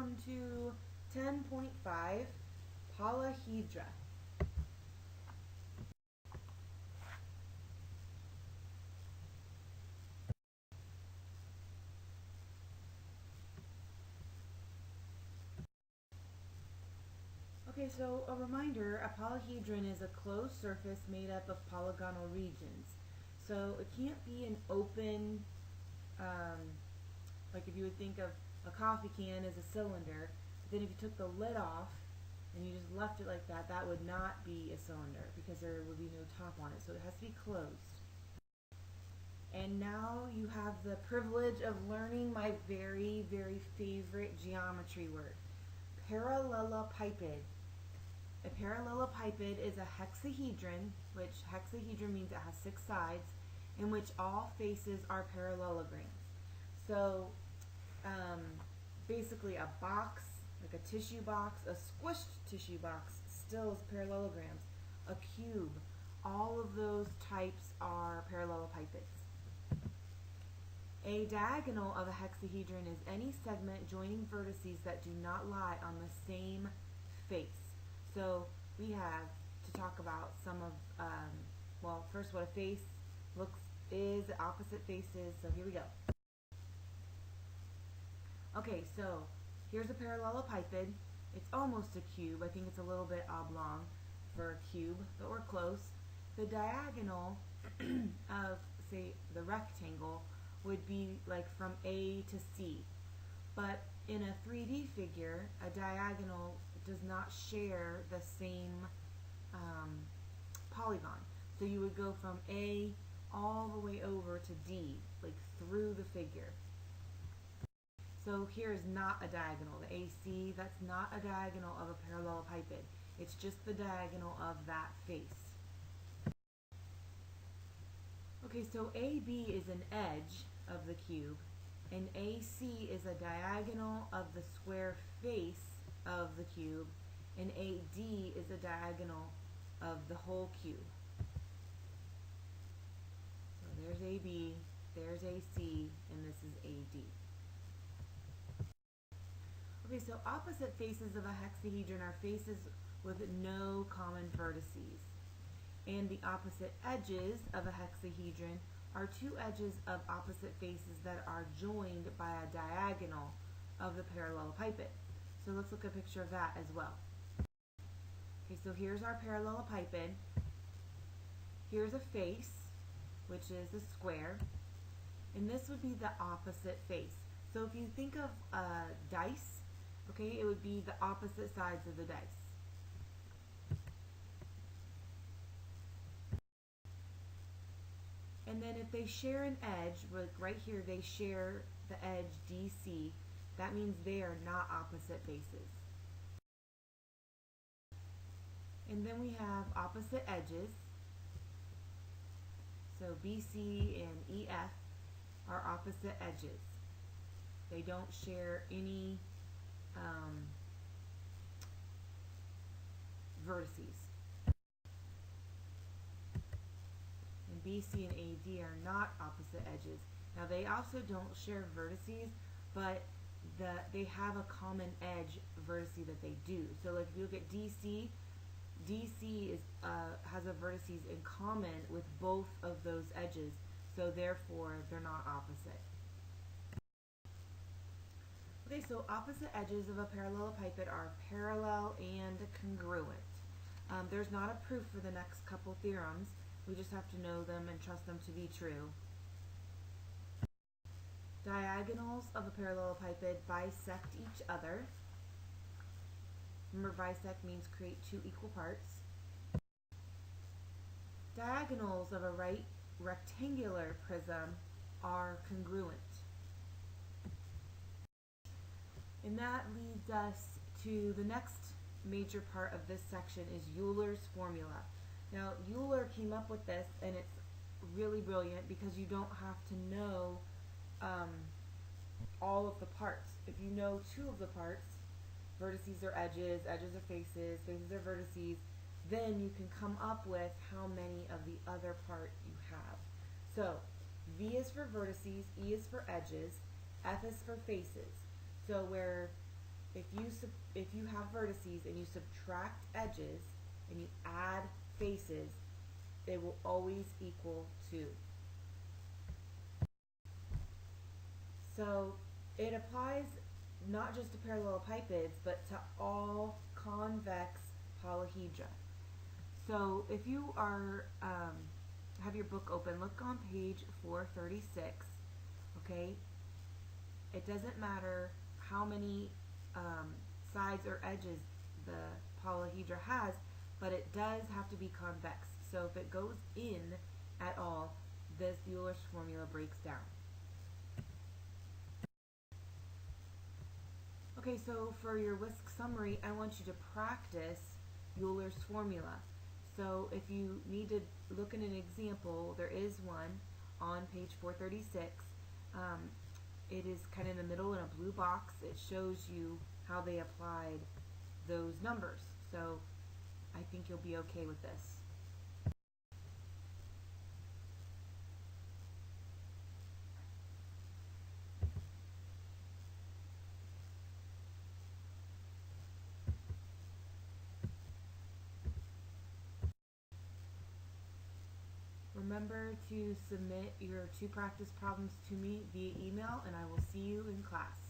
welcome to 10.5 Polyhedra. Okay, so a reminder, a polyhedron is a closed surface made up of polygonal regions. So it can't be an open, like if you would think of a coffee can as a cylinder, but then if you took the lid off and you just left it like that, that would not be a cylinder because there would be no top on it. So it has to be closed. And now you have the privilege of learning my very, very favorite geometry word, parallelepiped. A parallelepiped is a hexahedron, which hexahedron means it has 6 sides, in which all faces are parallelograms. So basically a box, like a tissue box, a squished tissue box, still is parallelograms. A cube, all of those types are parallelepipeds. A diagonal of a hexahedron is any segment joining vertices that do not lie on the same face. So we have to talk about some of, well, first what a face is, opposite faces. So here we go. Okay, so here's a parallelepiped. It's almost a cube. I think it's a little bit oblong for a cube, but we're close. The diagonal of, say, the rectangle would be like from A to C. But in a 3D figure, a diagonal does not share the same polygon. So you would go from A all the way over to D, like through the figure. So here is not a diagonal. The AC, that's not a diagonal of a parallelepiped. It's just the diagonal of that face. Okay, so AB is an edge of the cube, and AC is a diagonal of the square face of the cube, and AD is a diagonal of the whole cube. So there's AB, there's AC, and this is AD. Okay, so opposite faces of a hexahedron are faces with no common vertices. And the opposite edges of a hexahedron are two edges of opposite faces that are joined by a diagonal of the parallelepiped. So let's look at a picture of that as well. Okay, so here's our parallelepiped. Here's a face, which is a square, and this would be the opposite face. So if you think of dice, okay, it would be the opposite sides of the dice. And then if they share an edge, like right here they share the edge DC, that means they are not opposite faces. And then we have opposite edges. So BC and EF are opposite edges. They don't share any vertices. And BC and AD are not opposite edges. Now they also don't share vertices, but they have a common edge vertice that they do. So like if you look at DC has a vertices in common with both of those edges, so therefore they're not opposite. Okay, so opposite edges of a parallelepiped are parallel and congruent. There's not a proof for the next couple theorems. We just have to know them and trust them to be true. Diagonals of a parallelepiped bisect each other. Remember, bisect means create two equal parts. Diagonals of a right rectangular prism are congruent. And that leads us to the next major part of this section is Euler's formula. Now, Euler came up with this, and it's really brilliant because you don't have to know all of the parts. If you know two of the parts, vertices are edges, edges are faces, faces are vertices, then you can come up with how many of the other part you have. So, V is for vertices, E is for edges, F is for faces. So where if you have vertices and you subtract edges and you add faces, they will always equal 2. So it applies not just to parallelepipeds, but to all convex polyhedra. So if you are have your book open, look on page 436. Okay, it doesn't matter how many sides or edges the polyhedra has, but it does have to be convex. So if it goes in at all, this Euler's formula breaks down. Okay, so for your whisk summary, I want you to practice Euler's formula. So if you need to look at an example, there is one on page 436. It is kind of in the middle in a blue box. It shows you how they applied those numbers. So I think you'll be okay with this. Remember to submit your 2 practice problems to me via email, and I will see you in class.